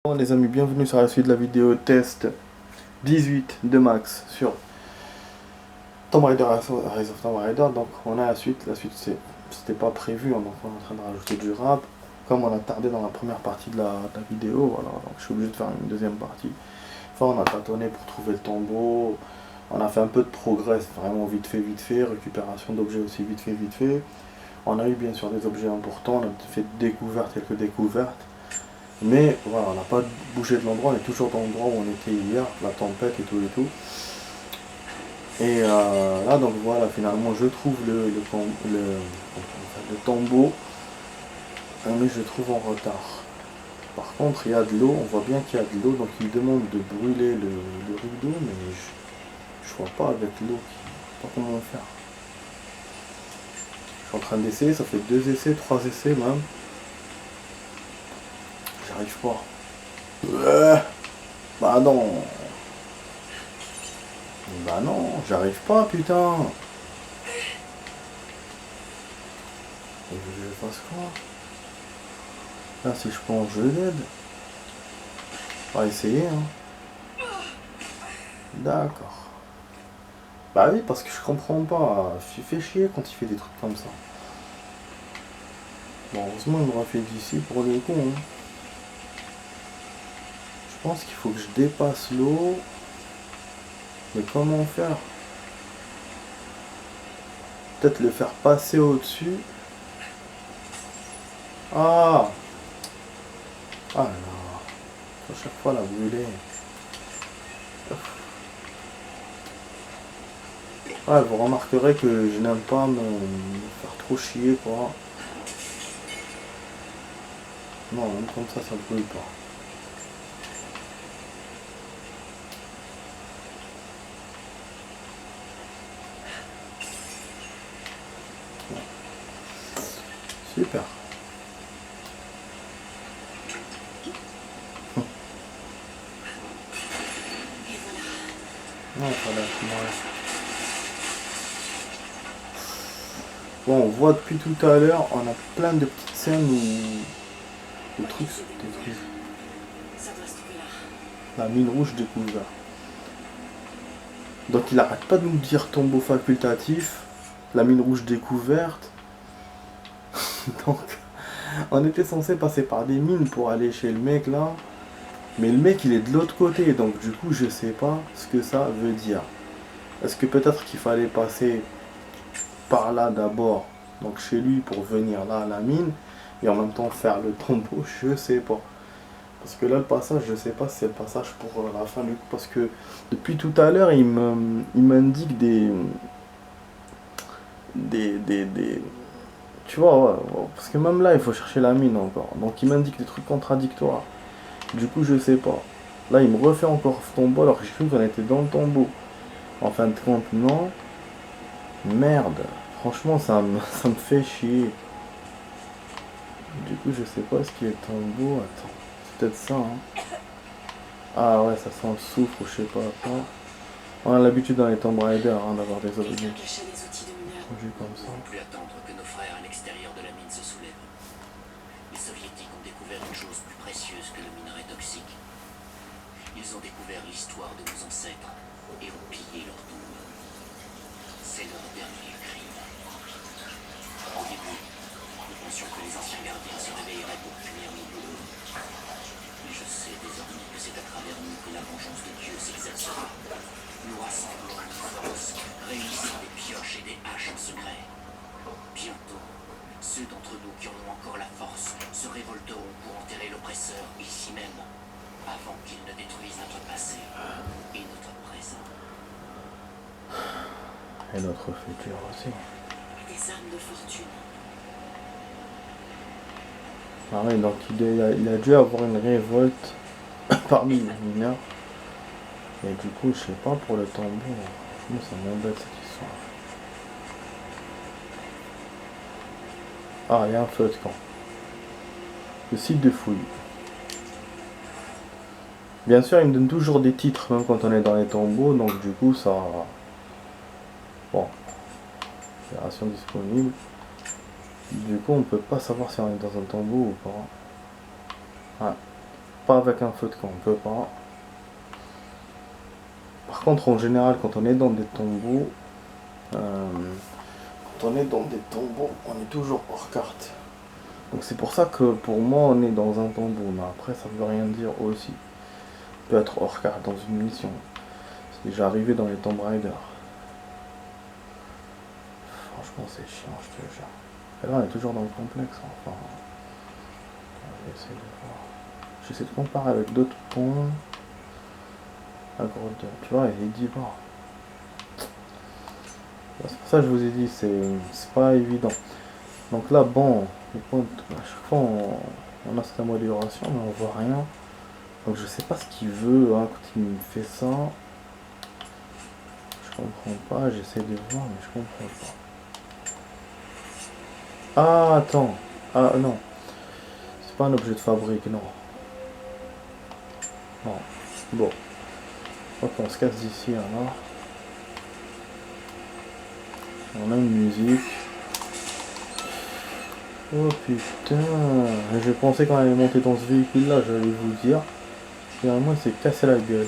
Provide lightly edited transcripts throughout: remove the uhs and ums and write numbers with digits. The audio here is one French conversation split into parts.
Bon les amis, bienvenue sur la suite de la vidéo test 18 de Max sur Tomb Raider Rise of Tomb Raider. Donc on a la suite c'était pas prévu, hein, donc on est en train de rajouter du rap. Comme on a tardé dans la première partie de la vidéo, voilà, donc je suis obligé de faire une deuxième partie. Enfin on a tâtonné pour trouver le tombeau, on a fait un peu de progrès, vraiment vite fait, récupération d'objets aussi vite fait. On a eu bien sûr des objets importants, on a fait quelques découvertes. Mais voilà, on n'a pas bougé de l'endroit, on est toujours dans l'endroit où on était hier, la tempête et tout. Et là, donc voilà, finalement, je trouve le tombeau, mais je le trouve en retard. Par contre, il y a de l'eau, on voit bien qu'il y a de l'eau, donc il demande de brûler le rideau, mais je vois pas avec l'eau, je sais pas comment faire. Je suis en train d'essayer, ça fait 2 essais, 3 essais même. J'arrive pas. Bah non. Bah non, j'arrive pas, putain. Et je fasse quoi? Là, si je plonge, je l'aide. On va essayer, hein. D'accord. Bah oui, parce que je comprends pas. Je fait chier quand il fait des trucs comme ça. Bon, heureusement, il m'aura fait d'ici pour le coup, hein. Je pense qu'il faut que je dépasse l'eau. Mais comment faire? Peut-être le faire passer au-dessus. Ah! Ah là. À chaque fois, la brûler. Ouais, vous remarquerez que je n'aime pas me faire trop chier, quoi. Non, même comme ça brûle pas. Ouais. Super. Non, ça va, bon, on voit depuis tout à l'heure, on a plein de petites scènes où le truc se détruit. La mine rouge découverte. Donc il arrête pas de nous dire tombeau facultatif, la mine rouge découverte. Donc on était censé passer par des mines pour aller chez le mec là. Mais le mec il est de l'autre côté, donc du coup je sais pas ce que ça veut dire. Est-ce que peut-être qu'il fallait passer par là d'abord, donc chez lui pour venir là à la mine, et en même temps faire le tombeau, je sais pas. Parce que là le passage, je sais pas si c'est le passage pour la fin du coup, parce que depuis tout à l'heure il m'indique des. Tu vois, ouais, ouais, parce que même là il faut chercher la mine encore. Donc il m'indique des trucs contradictoires. Du coup je sais pas. Là il me refait encore ce tombeau alors que j'ai cru qu'on était dans le tombeau. En fin de compte non. Merde. Franchement ça me fait chier. Du coup, je sais pas ce qui est tombeau. Attends, c'est peut-être ça, hein. Ah ouais, ça sent le soufre ou je sais pas quoi. On a l'habitude dans les Tomb Raider hein, d'avoir des objets produits comme ça. Nous ne pouvons plus attendre que nos frères à l'extérieur de la mine se soulèvent. Les soviétiques ont découvert une chose plus précieuse que le minerai toxique. Ils ont découvert l'histoire de nos ancêtres et ont pillé leur tombe. C'est leur dernier crime. Au début, nous pensions que les anciens gardiens se réveilleraient pour punir nos bourreaux. Mais je sais désormais que c'est à travers nous que la vengeance de Dieu s'exercera. Nous rassemblons nos forces, réunissant des pioches et des haches en secret. Bientôt, ceux d'entre nous qui en ont encore la force se révolteront pour enterrer l'oppresseur ici même, avant qu'il ne détruise notre passé et notre présent. Et notre futur aussi. Des âmes de fortune. Ah oui, donc il a dû avoir une révolte parmi les mineurs. Et du coup, je sais pas pour le tombeau. Franchement, ça m'embête cette histoire. Ah, il y a un feu de camp. Le site de fouille. Bien sûr, il me donne toujours des titres, même quand on est dans les tombeaux, donc du coup, ça. Bon. Opération disponible. Du coup, on peut pas savoir si on est dans un tombeau ou pas. Ouais. pas avec un feu de camp, on peut pas. Par contre, en général, quand on est dans des tombeaux, on est toujours hors carte. Donc c'est pour ça que pour moi, on est dans un tombeau. Mais après, ça veut rien dire aussi. On peut être hors carte dans une mission. C'est déjà arrivé dans les Tomb Raider. Franchement, c'est chiant, je te jure. Et là, on est toujours dans le complexe. Enfin, on va essayer de voir. J'essaie de comparer avec d'autres ponts. La grotte, tu vois, il est 10 bars. C'est pour ça que je vous ai dit, c'est pas évident. Donc là, bon, à chaque fois, on a cette amélioration, mais on voit rien. Donc je sais pas ce qu'il veut hein, quand il me fait ça. Je comprends pas, j'essaie de voir, mais je comprends pas. Ah, attends. Ah, non. C'est pas un objet de fabrique, non. Non. Bon. Ok, on se casse d'ici alors. On a une musique. Oh putain. J'ai pensé quand elle est montée dans ce véhicule là, j'allais vous dire. Finalement, il s'est cassé la gueule.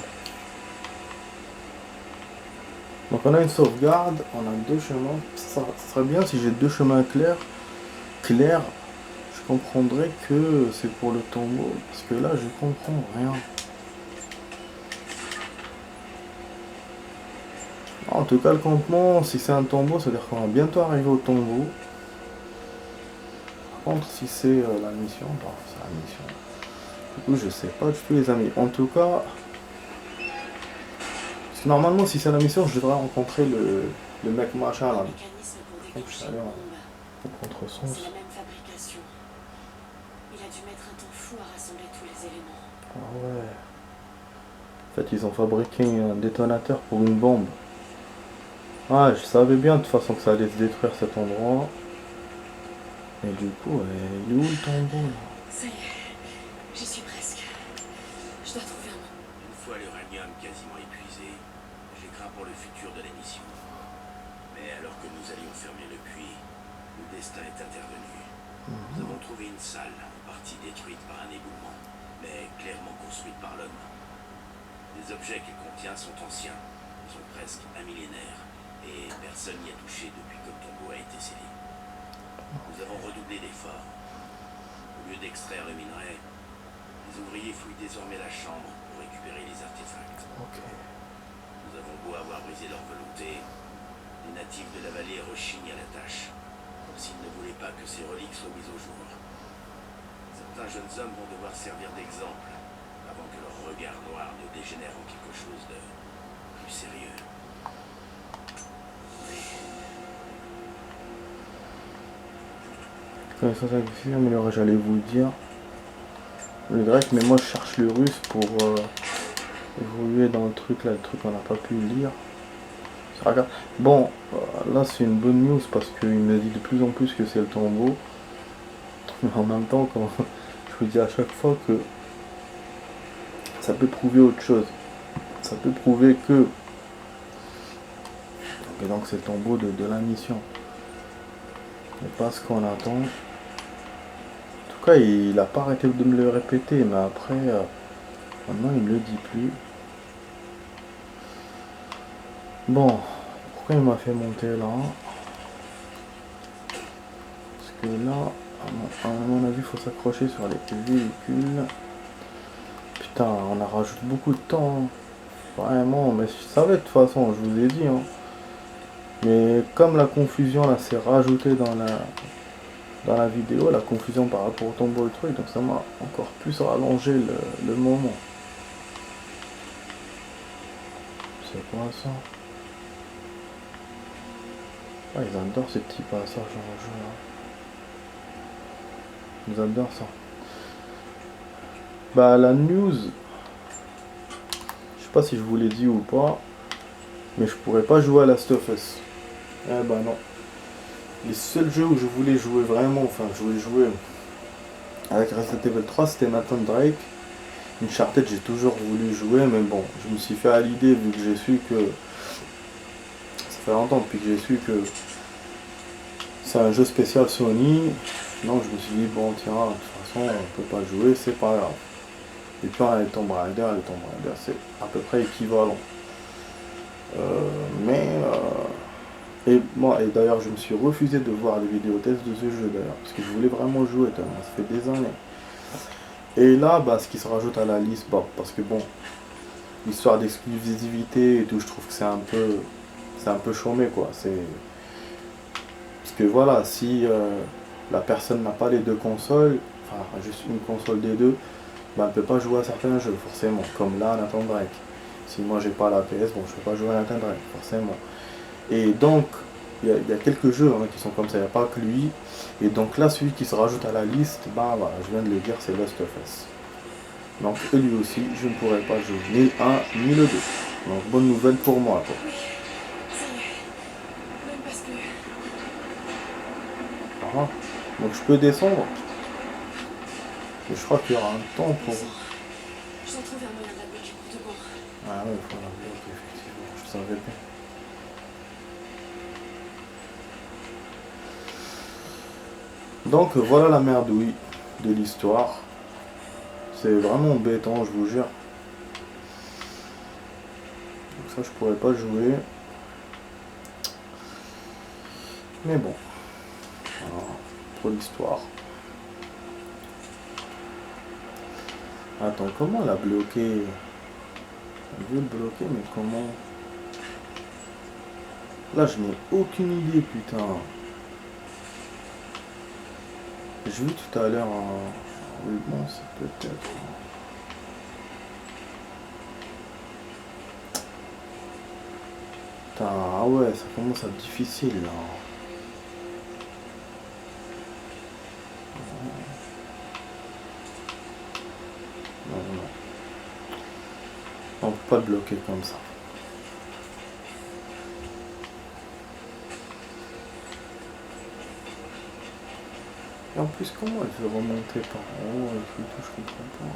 Donc on a une sauvegarde, on a deux chemins. Ça serait bien si j'ai deux chemins clairs. Je comprendrais que c'est pour le tombeau. Parce que là, je comprends rien. En tout cas, le campement, si c'est un tombeau, c'est-à-dire qu'on va bientôt arriver au tombeau. Par contre, si c'est la mission, bon, c'est la mission. Du coup, je sais pas du tout, les amis. En tout cas, parce que normalement, si c'est la mission, je devrais rencontrer le mec machin là. Donc, je suis allé en contresens. C'est la même fabrication. Il a dû mettre un temps fou à rassembler tous les éléments. Ah ouais. En fait, ils ont fabriqué un détonateur pour une bombe. Ah, je savais bien de toute façon que ça allait se détruire cet endroit. Et du coup, il est où le tombeau là? Ça y est, j'y suis presque. Je dois trouver un moment. Une fois l'uranium quasiment épuisé, j'ai craint pour le futur de l'émission. Mais alors que nous allions fermer le puits, le destin est intervenu. Nous avons trouvé une salle, en partie détruite par un éboulement, mais clairement construite par l'homme. Les objets qu'elle contient sont anciens, ils ont presque un millénaire, et personne n'y a touché depuis que le tombeau a été scellé. Nous avons redoublé d'efforts. Au lieu d'extraire le minerai, les ouvriers fouillent désormais la chambre pour récupérer les artefacts. Ok. Nous avons beau avoir brisé leur volonté, les natifs de la vallée rechignent à la tâche, comme s'ils ne voulaient pas que ces reliques soient mises au jour. Certains jeunes hommes vont devoir servir d'exemple avant que leur regard noir ne dégénère en quelque chose de plus sérieux. Connaissance agressive, améliorer, j'allais vous le dire. Le grec, mais moi je cherche le russe pour évoluer dans le truc là, le truc qu'on n'a pas pu lire. Bon, là c'est une bonne news parce qu'il me dit de plus en plus que c'est le tombeau. Mais en même temps, quand je vous dis à chaque fois que ça peut prouver autre chose. Ça peut prouver que et donc c'est le tombeau de la mission. Et pas ce qu'on attend. En tout cas, il a pas arrêté de me le répéter, mais après, maintenant il me le dit plus. Bon, pourquoi il m'a fait monter là? Parce que là, à mon avis, il faut s'accrocher sur les véhicules. Putain, on a rajouté beaucoup de temps. Hein. Vraiment, mais je savais de toute façon, je vous ai dit. Hein. Mais comme la confusion là s'est rajoutée dans la vidéo, la confusion par rapport au tombeau et truc, donc ça m'a encore plus rallongé le moment. C'est quoi ça? Ah, ils adorent ces petits passages en jeu là. Ils adorent ça. Bah la news, je sais pas si je vous l'ai dit ou pas, mais je pourrais pas jouer à Last of Us. Eh bah non. Les seuls jeux où je voulais jouer vraiment, enfin je voulais jouer avec Resident Evil 3, c'était Nathan Drake. Uncharted, j'ai toujours voulu jouer, mais bon, je me suis fait à l'idée vu que j'ai su que... Ça fait longtemps depuis que j'ai su que c'est un jeu spécial Sony. Donc je me suis dit, bon tiens, de toute façon on peut pas jouer, c'est pas grave. Et puis on a les Tomb Raider, c'est à peu près équivalent. Et moi, et d'ailleurs, je me suis refusé de voir les vidéos tests de ce jeu d'ailleurs, parce que je voulais vraiment jouer tellement ça fait des années. Et là, bah, ce qui se rajoute à la liste, bah, parce que bon, l'histoire d'exclusivité et tout, je trouve que c'est un peu chômé quoi. Parce que voilà, si la personne n'a pas les deux consoles, enfin juste une console des deux, bah, elle ne peut pas jouer à certains jeux forcément, comme là Nathan Drake. Si moi j'ai pas la PS, bon je peux pas jouer à Nathan Drake, forcément. Et donc, il y a quelques jeux hein, qui sont comme ça, il n'y a pas que lui. Et donc là, celui qui se rajoute à la liste, bah voilà, je viens de le dire, c'est Last of Us. Donc lui aussi, je ne pourrais pas jouer ni le 1 ni le 2. Donc bonne nouvelle pour moi quoi. Oui, ça y est. Même parce que... Ah, donc je peux descendre. Mais je crois qu'il y aura un temps pour... Je dois trouver un moyen de la bloquer pour de bon. Ah ouais, il faut la bloquer, effectivement, je savais bien. Donc voilà la merdouille de l'histoire. C'est vraiment embêtant, je vous jure. Donc ça, je pourrais pas jouer. Mais bon. Voilà, pour l'histoire. Attends, comment la bloquer? Je veux le bloquer, mais comment? Là, je n'ai aucune idée, putain. J'ai vu tout à l'heure un... Oui, bon, c'est peut-être... Putain, ah ouais, ça commence à être difficile, là. Non, non. On peut pas le bloquer comme ça. Et en plus, comment elle veut remonter par en haut et tout, je comprends pas.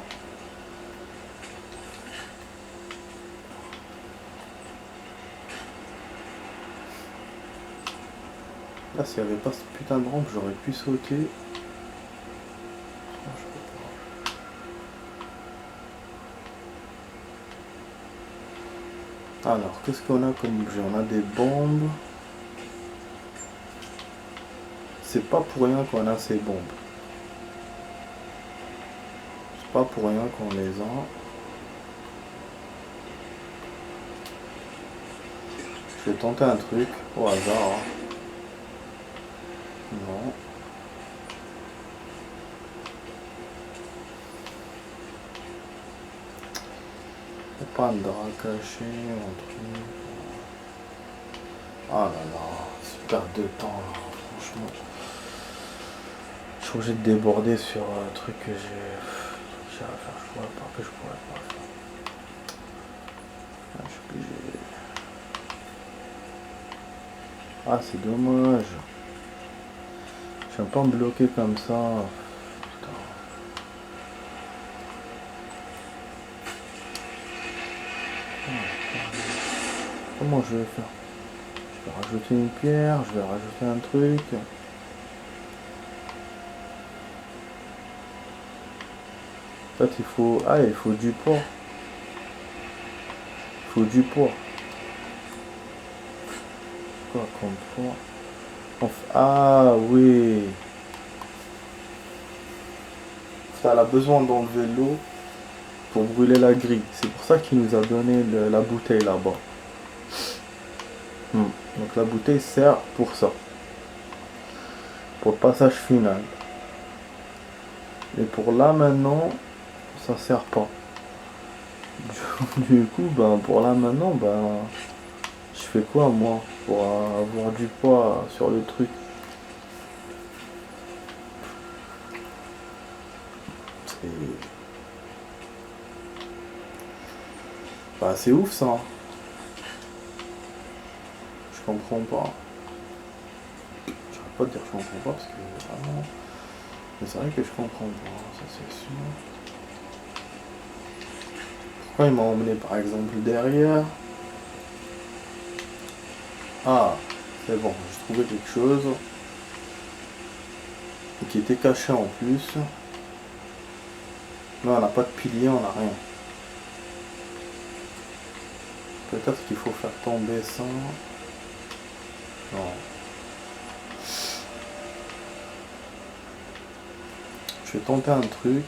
Là, s'il n'y avait pas ce putain de rampe, j'aurais pu sauter. Non, je peux pas. Alors, qu'est-ce qu'on a comme objet? On a des bombes. C'est pas pour rien qu'on a ces bombes. C'est pas pour rien qu'on les a. Je vais tenter un truc au hasard. Hein. Non. Pas de drap caché, un truc. Ah là là, c'est perte de temps là, franchement. Je suis obligé de déborder sur un truc que j'ai à faire, je pourrais pas faire. Ah, je suis obligé. Ah, c'est dommage. Je viens pas me bloquer comme ça. Putain. Comment je vais faire? Je vais rajouter une pierre, je vais rajouter un truc. En fait, il faut... Ah, il faut du poids. Il faut du poids. Quoi comme poids? Ah, oui. Elle a besoin d'enlever l'eau pour brûler la grille. C'est pour ça qu'il nous a donné la bouteille là-bas. Donc la bouteille sert pour ça. Pour le passage final. Et pour là maintenant, ça sert pas. Du coup, ben pour là maintenant, ben je fais quoi moi pour avoir du poids sur le truc? C'est... Bah c'est ouf ça. Je comprends pas. J'arrête pas de dire que je comprends pas parce que vraiment... Mais c'est vrai que je comprends pas, ça c'est sûr. Pourquoi il m'a emmené par exemple derrière? Ah, c'est bon, j'ai trouvé quelque chose. Qui était caché en plus. Non, on n'a pas de pilier, on n'a rien. Peut-être qu'il faut faire tomber ça. Non. Je vais tenter un truc.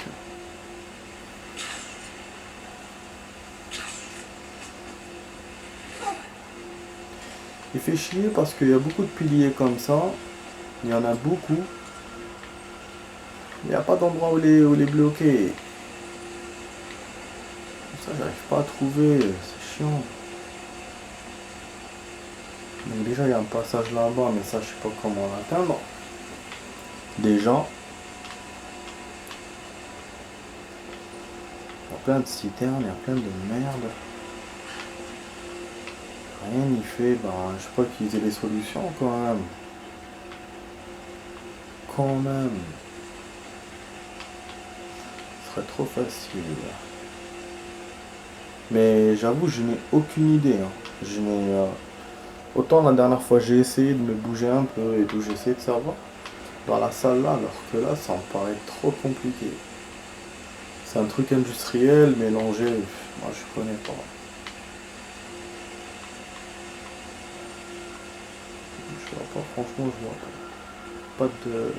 Il fait chier parce qu'il y a beaucoup de piliers comme ça. Il y en a beaucoup. Il n'y a pas d'endroit où les bloquer. Ça, j'arrive pas à trouver. C'est chiant. Donc déjà, il y a un passage là-bas, mais ça, je sais pas comment l'atteindre. Déjà. Il y a plein de citernes, il y a plein de merde. Rien n'y fait. Ben, je sais pas qu'ils aient des solutions quand même. Quand même. Ce serait trop facile. Mais j'avoue, je n'ai aucune idée. Hein. Je n'ai... Autant la dernière fois, j'ai essayé de me bouger un peu et tout, j'ai essayé de savoir. Dans la salle là, alors que là, ça me paraît trop compliqué. C'est un truc industriel mélangé. Moi, je connais pas. Je vois pas, franchement, je vois pas. Pas de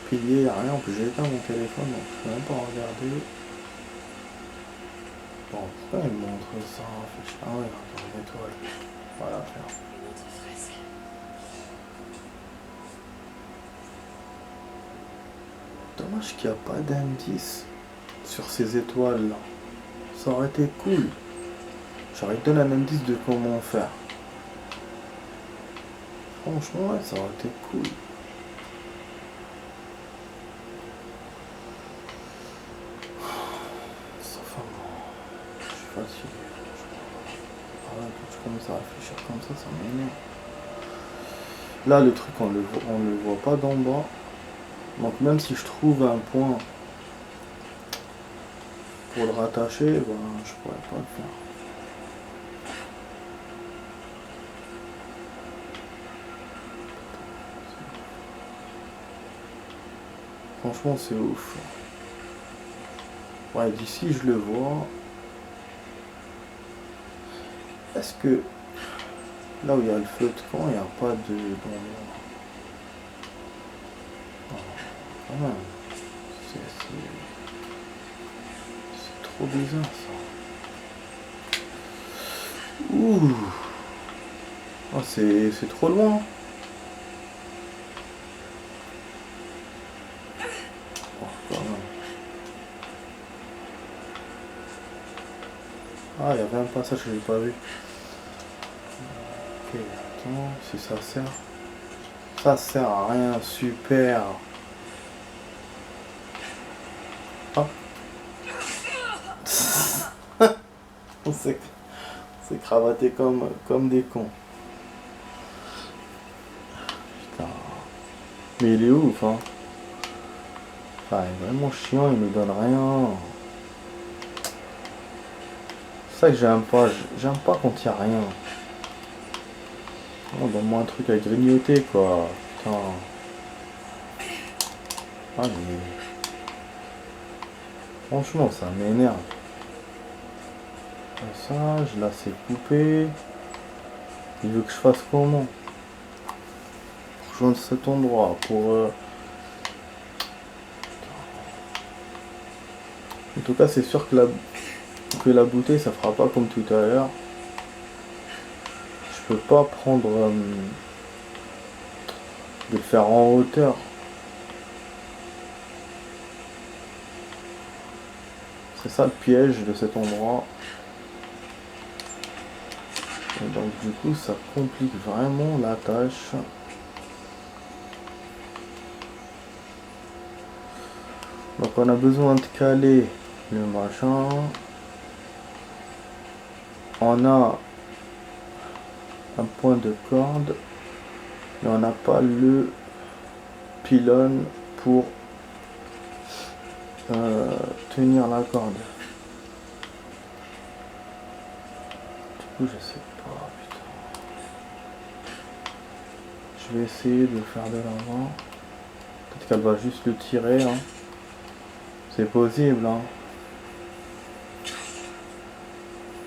pilier, rien. En plus, j'ai éteint mon téléphone, donc je peux même pas regarder. Bon, pourquoi il me montre ça? Ah ouais, attends, une étoile. Voilà, faire. Une autre fresque. Dommage qu'il n'y a pas d'indice sur ces étoiles là. Ça aurait été cool. J'aurais donné un indice de comment faire. Franchement, ouais, ça aurait été cool. Sauf je suis fatigué. Ah ouais, quand je commence à réfléchir comme ça m'énerve. Là, le truc, on le voit pas d'en bas. Donc même si je trouve un point pour le rattacher, ben, je pourrais pas le faire. Franchement, c'est ouf. Ouais, d'ici, je le vois. Est-ce que là où il y a le feu de camp, il n'y a pas de... Quand même. C'est trop bizarre ça. Ouh. Oh, c'est trop loin. Oh, quand même. Ah, il y avait un passage que j'ai pas vu. Ok, attends, si ça sert. Ça sert à rien, super. Ah. On s'est cravaté comme des cons. Putain. Mais il est ouf, hein. Enfin, il est vraiment chiant, il me donne rien. C'est ça que j'aime pas. J'aime pas quand il n'y a rien. Oh, donne-moi un truc à grignoter, quoi. Putain. Allez. Franchement, ça m'énerve. Ça, je la sais couper. Il veut que je fasse comment? Pour joindre cet endroit, pour... En tout cas, c'est sûr que la bouteille, ça fera pas comme tout à l'heure. Je peux pas prendre... de le faire en hauteur. C'est ça le piège de cet endroit. Et donc du coup ça complique vraiment la tâche. Donc on a besoin de caler le machin. On a un point de corde. Mais on n'a pas le pylône pour tenir la corde. Du coup je sais pas, putain. Je vais essayer de le faire de l'avant. Peut-être qu'elle va juste le tirer, hein. C'est possible, hein.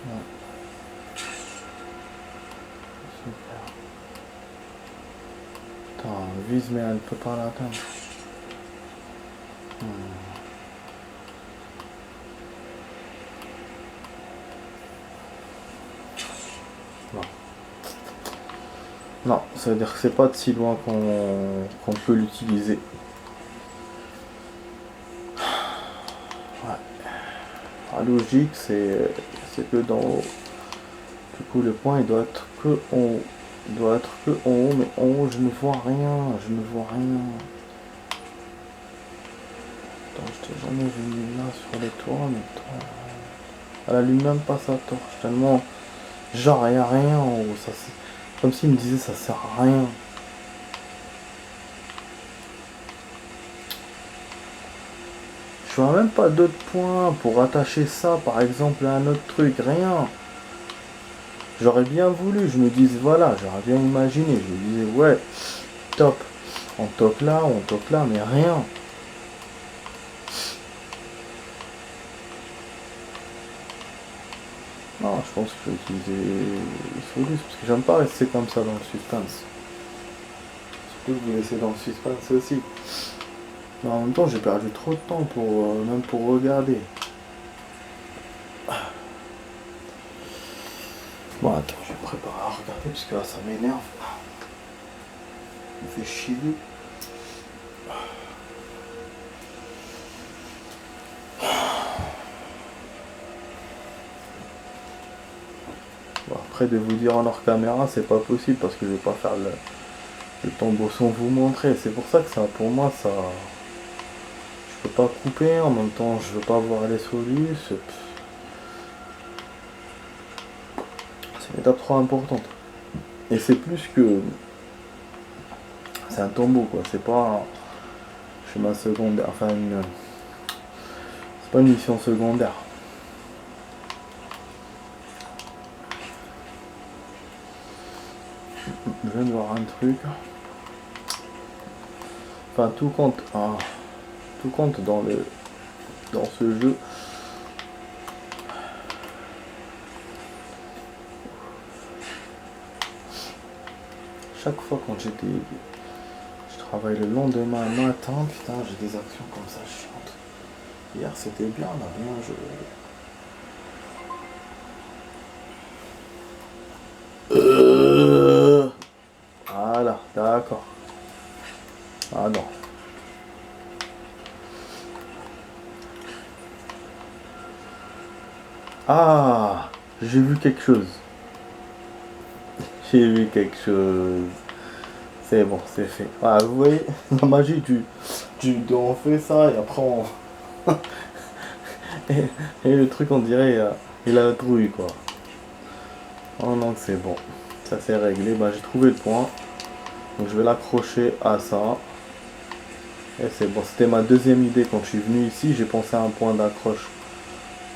Ouais. Super. Attends, vise mais elle ne peut pas l'atteindre. Non. Non, ça veut dire que c'est pas de si loin qu'on peut l'utiliser. Ouais. La logique, c'est que dans haut. Du coup, le point, il doit être que en haut. Il doit être que en haut, mais en haut, je ne vois rien. Je ne vois rien. Attends, je t'ai jamais vu là sur les toits, mais toi, elle allume même pas sa torche. Tellement, genre, il n'y a rien en haut. Ça, comme s'il me disait, ça sert à rien. Je vois même pas d'autres points pour attacher ça, par exemple, à un autre truc. Rien. J'aurais bien voulu, je me disais, voilà, j'aurais bien imaginé. Je me disais, ouais, top. On toque là, mais rien. Non, je pense que je vais utiliser Solus, parce que j'aime pas rester comme ça dans le suspense. Surtout que vous laissez dans le suspense aussi. Mais en même temps, j'ai perdu trop de temps pour même pour regarder. Bon, attends, je vais me préparer à regarder, parce que là, ça m'énerve. Ça me fait chier. Bon, après, de vous dire en hors caméra, c'est pas possible, parce que je vais pas faire le tombeau sans vous montrer. C'est pour ça que ça, pour moi, ça... Je peux pas couper, en même temps, je veux pas voir les solus. C'est une étape trop importante. Et c'est plus que... C'est un tombeau, quoi. C'est pas... Je ma secondaire, enfin une... C'est pas une mission secondaire. Je viens de voir un truc. Enfin, tout compte. Ah, tout compte dans ce jeu. Chaque fois quand je travaille le lendemain matin, putain, j'ai des actions comme ça chiantes. Hier c'était bien, là, bien je... Voilà, d'accord. Ah non. Ah, j'ai vu quelque chose. J'ai vu quelque chose. C'est bon, c'est fait. Ah, vous voyez, la magie on fait ça et après on... et le truc on dirait, il a la trouille quoi. Oh non, c'est bon. Ça c'est réglé. Bah j'ai trouvé le point. Donc je vais l'accrocher à ça. Et c'est bon, c'était ma deuxième idée quand je suis venu ici. J'ai pensé à un point d'accroche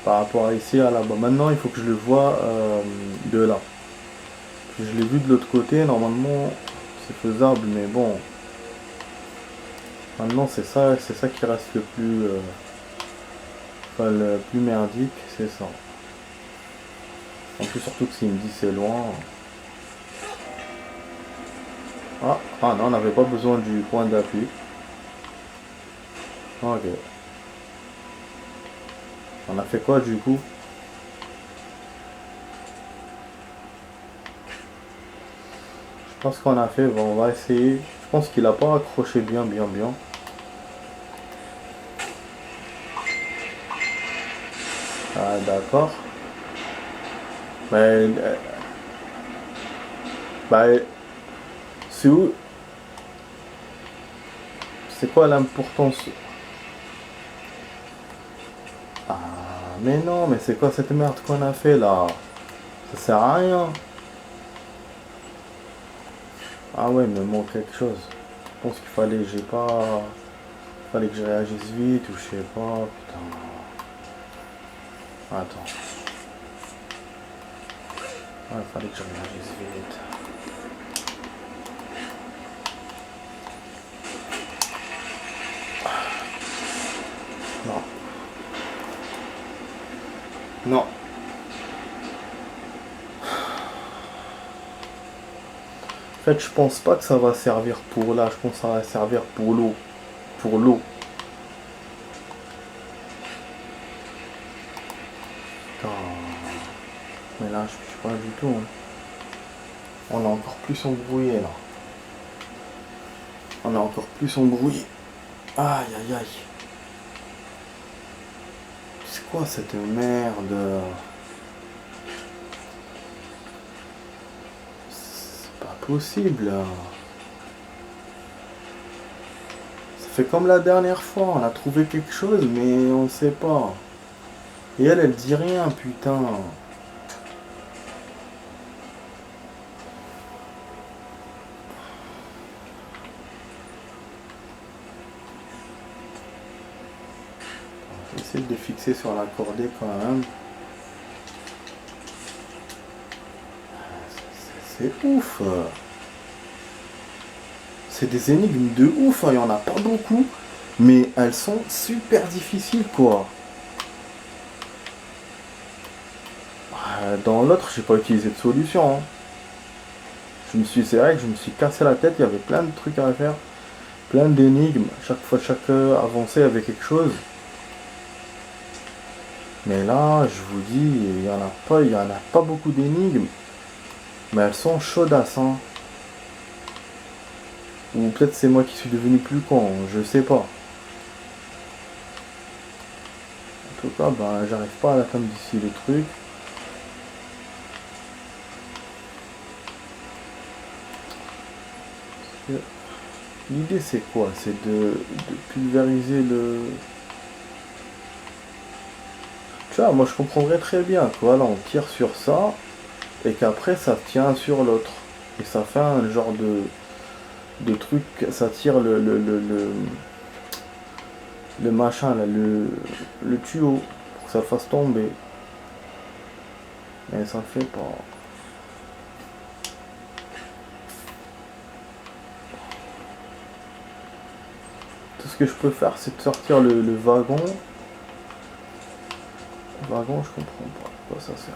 par rapport à ici, à là-bas. Maintenant il faut que je le vois de là. Je l'ai vu de l'autre côté, normalement c'est faisable, mais bon. Maintenant c'est ça qui reste le plus... enfin, le plus merdique, c'est ça. En plus surtout que s'il me dit c'est loin. Ah non, on n'avait pas besoin du point d'appui. Ok. On a fait quoi du coup? Je pense qu'on a fait, bon, on va essayer. Je pense qu'il a pas accroché bien. Ah d'accord. Mais... bah... C'est où? C'est quoi l'importance? Ah mais non, mais c'est quoi cette merde qu'on a fait là? Ça sert à rien. Ah ouais, il me manque quelque chose. Je pense qu'il fallait fallait que je réagisse vite ou je sais pas. Putain. Attends. Ouais, il fallait que je réagisse vite. Non. Non. En fait, je pense pas que ça va servir pour là. Je pense que ça va servir pour l'eau. Pour l'eau. Putain. Mais là, je suis pas du tout. Hein. On est encore plus embrouillé là. On est encore plus embrouillé. Aïe aïe aïe. C'est quoi cette merde? C'est pas possible là. Ça fait comme la dernière fois. On a trouvé quelque chose mais on sait pas. Et elle dit rien, putain. J'essaie de fixer sur la cordée quand même. C'est ouf. C'est des énigmes de ouf, il y en a pas beaucoup. Mais elles sont super difficiles quoi. Dans l'autre, j'ai pas utilisé de solution. Hein. C'est vrai que je me suis cassé la tête, il y avait plein de trucs à faire. Plein d'énigmes. Chaque fois, chaque avancée avait quelque chose. Mais là, je vous dis, il y en a pas beaucoup d'énigmes. Mais elles sont chaudasses, hein. Ou peut-être c'est moi qui suis devenu plus con, je sais pas. En tout cas, ben, j'arrive pas à atteindre d'ici le truc. L'idée c'est quoi? C'est de pulvériser le... Tu vois, moi je comprendrais très bien que voilà, on tire sur ça et qu'après ça tient sur l'autre. Et ça fait un genre de truc, ça tire le machin là, le tuyau pour que ça fasse tomber. Mais ça le fait pas. Tout ce que je peux faire c'est de sortir le wagon. Le wagon je comprends pas à quoi ça sert.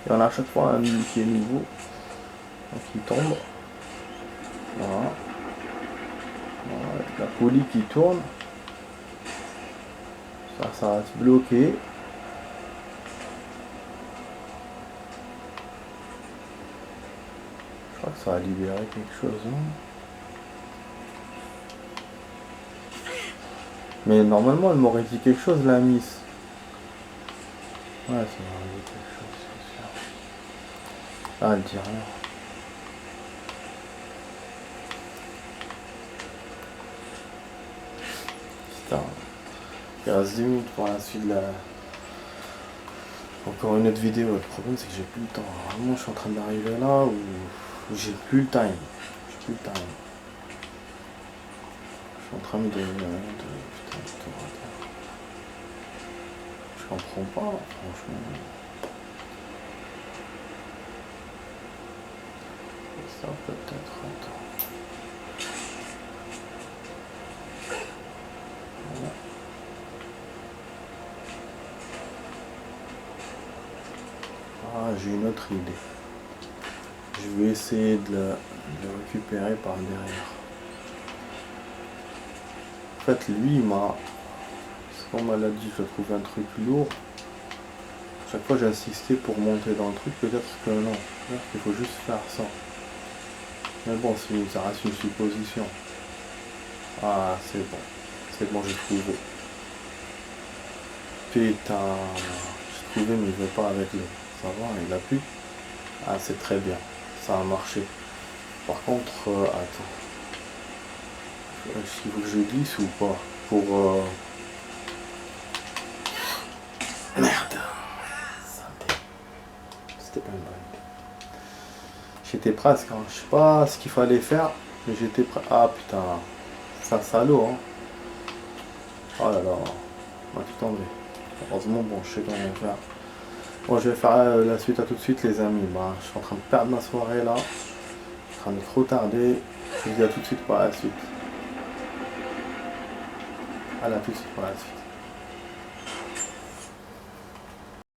Il y en a à chaque fois un qui est nouveau. Donc il tombe. Voilà. Voilà, avec la poulie qui tourne. Ça va se bloquer. Je crois que ça va libérer quelque chose. Hein. Mais normalement elle m'aurait dit quelque chose la miss. Ouais, ça m'aurait dit quelque chose, c'est sûr. Ah, elle dit rien. Putain. Il reste 10 minutes pour la suite de la... Encore une autre vidéo. Le problème c'est que j'ai plus le temps. Vraiment je suis en train d'arriver là où j'ai plus le time. J'ai plus le time. Je suis en train de... Putain, de tout rater. Je comprends pas, franchement. Ça peut-être... Attends. Voilà. Ah, j'ai une autre idée. Je vais essayer de le récupérer par derrière. En fait, lui, il m'a... Comme elle a dit, je trouve un truc lourd. Chaque fois, j'ai insisté pour monter dans le truc. Peut-être que non. Peut-être qu'il faut juste faire ça. Mais bon, ça reste une supposition. Ah, c'est bon. C'est bon, j'ai trouvé. Putain. J'ai trouvé, mais il veut pas avec le... Ça va, il a plus. Ah, c'est très bien. Ça a marché. Par contre, attends. Est-ce qu'il faut que je glisse ou pas? Pour... Merde. C'était pas une bonne idée. J'étais presque, hein. Je sais pas ce qu'il fallait faire, mais j'étais prêt. Ah putain. C'est un salaud, hein. Oh là là. On va tout enlever. Heureusement, bon, je sais comment faire. Bon, je vais faire la suite à tout de suite, les amis. Bah, je suis en train de perdre ma soirée là. Je suis en train de trop tarder. Je vous dis à tout de suite pour la suite. À tout de suite pour la suite.